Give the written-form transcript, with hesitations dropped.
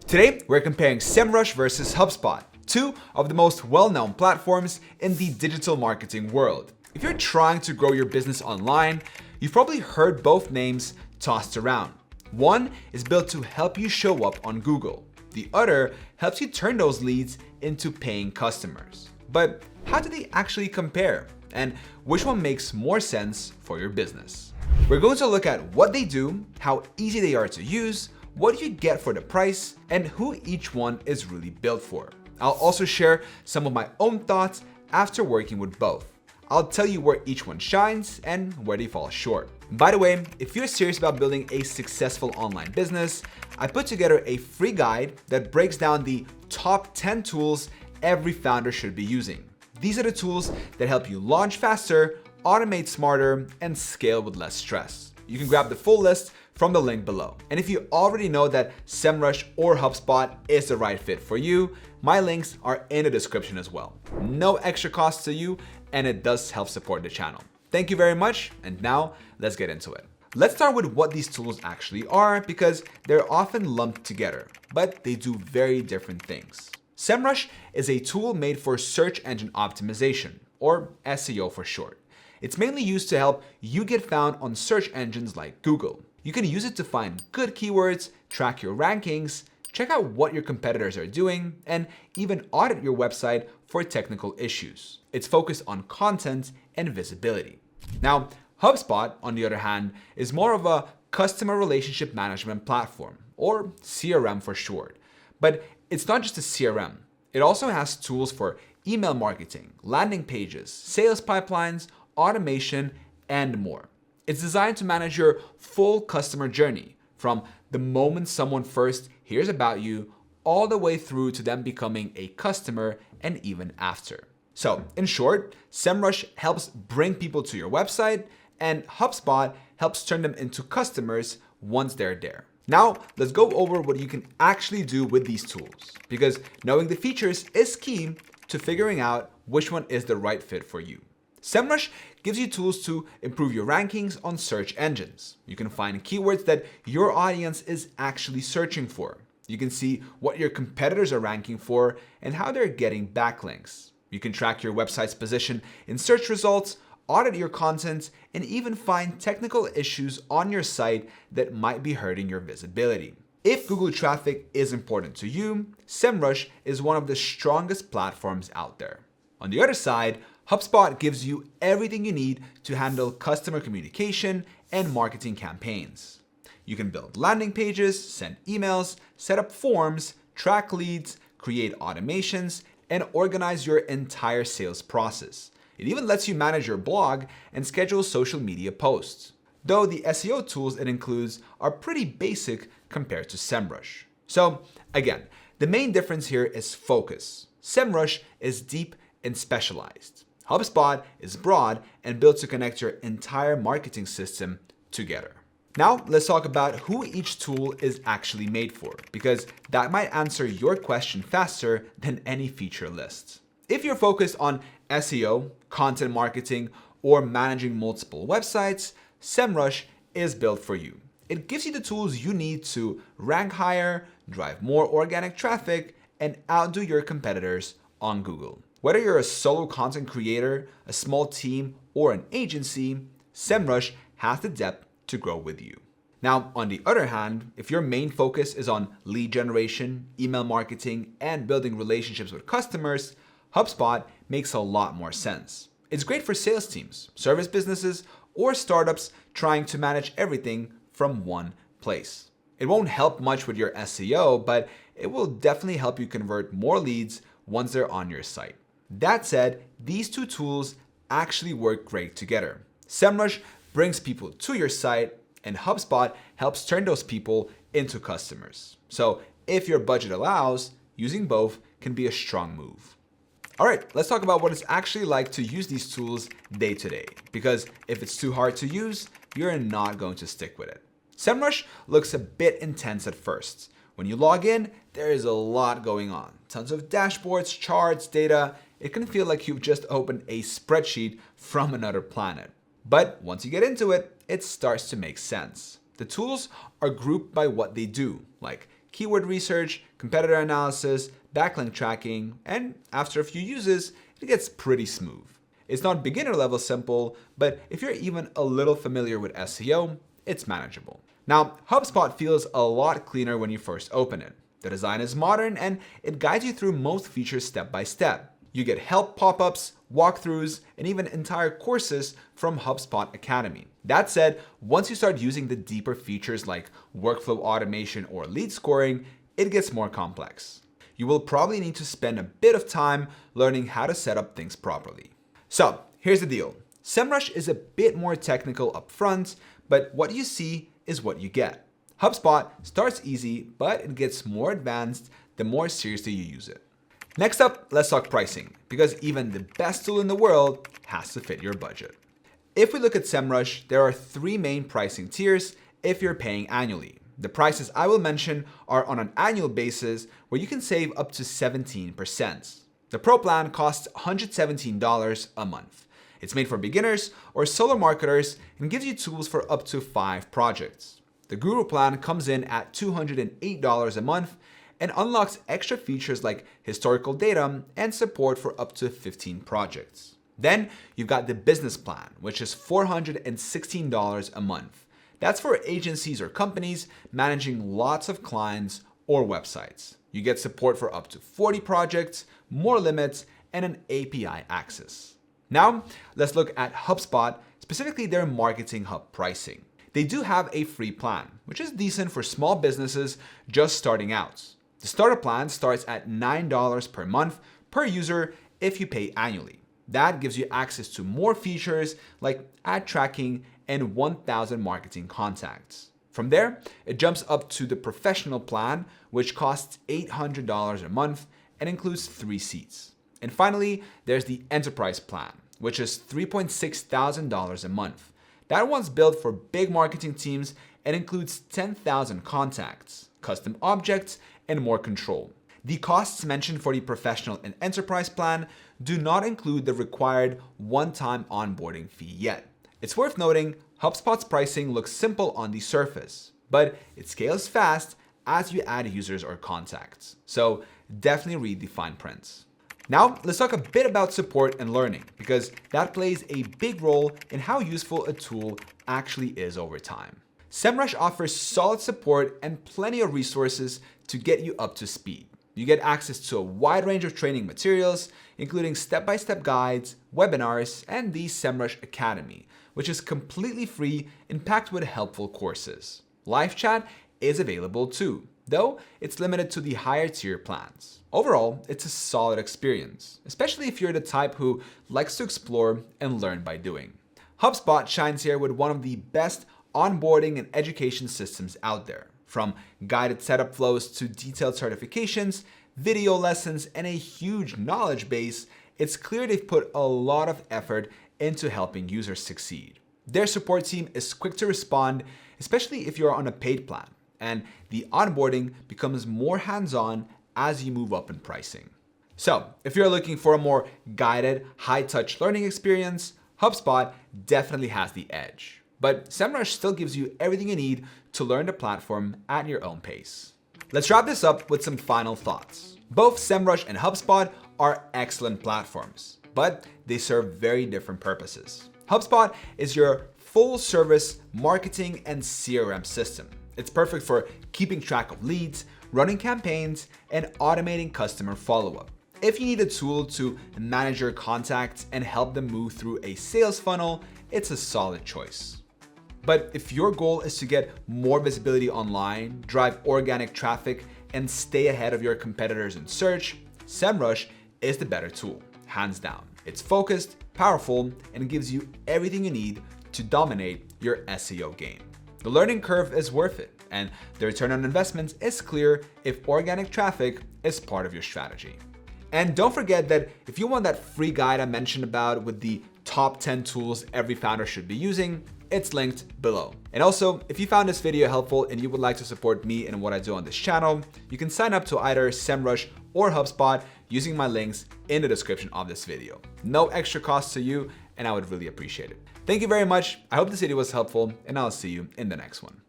Today, we're comparing Semrush versus HubSpot, two of the most well-known platforms in the digital marketing world. If you're trying to grow your business online, you've probably heard both names tossed around. One is built to help you show up on Google. The other helps you turn those leads into paying customers. But how do they actually compare? And which one makes more sense for your business? We're going to look at what they do, how easy they are to use, what you get for the price, and who each one is really built for. I'll also share some of my own thoughts after working with both. I'll tell you where each one shines and where they fall short. By the way, if you're serious about building a successful online business, I put together a free guide that breaks down the top 10 tools every founder should be using. These are the tools that help you launch faster, automate smarter, and scale with less stress. You can grab the full list from the link below. And if you already know that Semrush or HubSpot is the right fit for you, my links are in the description as well. No extra cost to you, and it does help support the channel. Thank you very much, and now let's get into it. Let's start with what these tools actually are, because they're often lumped together, but they do very different things. Semrush is a tool made for search engine optimization, or SEO for short. It's mainly used to help you get found on search engines like Google. You can use it to find good keywords, track your rankings, check out what your competitors are doing, and even audit your website for technical issues. It's focused on content and visibility. Now, HubSpot, on the other hand, is more of a customer relationship management platform, or CRM for short. But it's not just a CRM. It also has tools for email marketing, landing pages, sales pipelines, automation, and more. It's designed to manage your full customer journey, from the moment someone first hears about you all the way through to them becoming a customer and even after. So, in short, Semrush helps bring people to your website, and HubSpot helps turn them into customers once they're there. Now, let's go over what you can actually do with these tools, because knowing the features is key to figuring out which one is the right fit for you. Semrush gives you tools to improve your rankings on search engines. You can find keywords that your audience is actually searching for. You can see what your competitors are ranking for and how they're getting backlinks. You can track your website's position in search results, audit your content, and even find technical issues on your site that might be hurting your visibility. If Google traffic is important to you, Semrush is one of the strongest platforms out there. On the other side, HubSpot gives you everything you need to handle customer communication and marketing campaigns. You can build landing pages, send emails, set up forms, track leads, create automations, and organize your entire sales process. It even lets you manage your blog and schedule social media posts. Though the SEO tools it includes are pretty basic compared to Semrush. So again, the main difference here is focus. Semrush is deep and specialized. HubSpot is broad and built to connect your entire marketing system together. Now, let's talk about who each tool is actually made for, because that might answer your question faster than any feature list. If you're focused on SEO, content marketing, or managing multiple websites, Semrush is built for you. It gives you the tools you need to rank higher, drive more organic traffic, and outdo your competitors on Google. Whether you're a solo content creator, a small team, or an agency, Semrush has the depth to grow with you. Now, on the other hand, if your main focus is on lead generation, email marketing, and building relationships with customers, HubSpot makes a lot more sense. It's great for sales teams, service businesses, or startups trying to manage everything from one place. It won't help much with your SEO, but it will definitely help you convert more leads once they're on your site. That said, these two tools actually work great together. Semrush brings people to your site, and HubSpot helps turn those people into customers. So if your budget allows, using both can be a strong move. All right, let's talk about what it's actually like to use these tools day to day, because if it's too hard to use, you're not going to stick with it. Semrush looks a bit intense at first. When you log in, there is a lot going on. Tons of dashboards, charts, data. It can feel like you've just opened a spreadsheet from another planet. But once you get into it, it starts to make sense. The tools are grouped by what they do, like keyword research, competitor analysis, backlink tracking, and after a few uses, it gets pretty smooth. It's not beginner level simple, but if you're even a little familiar with SEO, it's manageable. Now, HubSpot feels a lot cleaner when you first open it. The design is modern and it guides you through most features step by step. You get help pop-ups, walkthroughs, and even entire courses from HubSpot Academy. That said, once you start using the deeper features like workflow automation or lead scoring, it gets more complex. You will probably need to spend a bit of time learning how to set up things properly. So here's the deal. Semrush is a bit more technical up front, but what you see is what you get. HubSpot starts easy, but it gets more advanced the more seriously you use it. Next up, let's talk pricing, because even the best tool in the world has to fit your budget. If we look at Semrush, there are 3 main pricing tiers if you're paying annually. The prices I will mention are on an annual basis where you can save up to 17%. The Pro plan costs $117 a month. It's made for beginners or solo marketers and gives you tools for up to 5 projects. The Guru plan comes in at $208 a month and unlocks extra features like historical data and support for up to 15 projects. Then you've got the Business plan, which is $416 a month. That's for agencies or companies managing lots of clients or websites. You get support for up to 40 projects, more limits, and an API access. Now, let's look at HubSpot, specifically their Marketing Hub pricing. They do have a free plan, which is decent for small businesses just starting out. The starter plan starts at $9 per month per user if you pay annually. That gives you access to more features like ad tracking and 1,000 marketing contacts. From there, it jumps up to the professional plan, which costs $800 a month and includes 3 seats. And finally, there's the enterprise plan, which is $3,600 a month. That one's built for big marketing teams and includes 10,000 contacts, custom objects, and more control. The costs mentioned for the professional and enterprise plan do not include the required one-time onboarding fee yet. It's worth noting, HubSpot's pricing looks simple on the surface, but it scales fast as you add users or contacts. So definitely read the fine prints. Now, let's talk a bit about support and learning, because that plays a big role in how useful a tool actually is over time. Semrush offers solid support and plenty of resources to get you up to speed. You get access to a wide range of training materials, including step-by-step guides, webinars, and the Semrush Academy, which is completely free and packed with helpful courses. Live chat is available too, though it's limited to the higher tier plans. Overall, it's a solid experience, especially if you're the type who likes to explore and learn by doing. HubSpot shines here with one of the best onboarding and education systems out there. From guided setup flows to detailed certifications, video lessons, and a huge knowledge base, it's clear they've put a lot of effort into helping users succeed. Their support team is quick to respond, especially if you're on a paid plan, and the onboarding becomes more hands-on as you move up in pricing. So, if you're looking for a more guided, high-touch learning experience, HubSpot definitely has the edge. But Semrush still gives you everything you need to learn the platform at your own pace. Let's wrap this up with some final thoughts. Both Semrush and HubSpot are excellent platforms, but they serve very different purposes. HubSpot is your full-service marketing and CRM system. It's perfect for keeping track of leads, running campaigns, and automating customer follow-up. If you need a tool to manage your contacts and help them move through a sales funnel, it's a solid choice. But if your goal is to get more visibility online, drive organic traffic, and stay ahead of your competitors in search, Semrush is the better tool, hands down. It's focused, powerful, and gives you everything you need to dominate your SEO game. The learning curve is worth it, and the return on investment is clear if organic traffic is part of your strategy. And don't forget that if you want that free guide I mentioned about with the top 10 tools every founder should be using, it's linked below. And also, if you found this video helpful and you would like to support me and what I do on this channel, you can sign up to either Semrush or HubSpot using my links in the description of this video. No extra cost to you, and I would really appreciate it. Thank you very much. I hope this video was helpful, and I'll see you in the next one.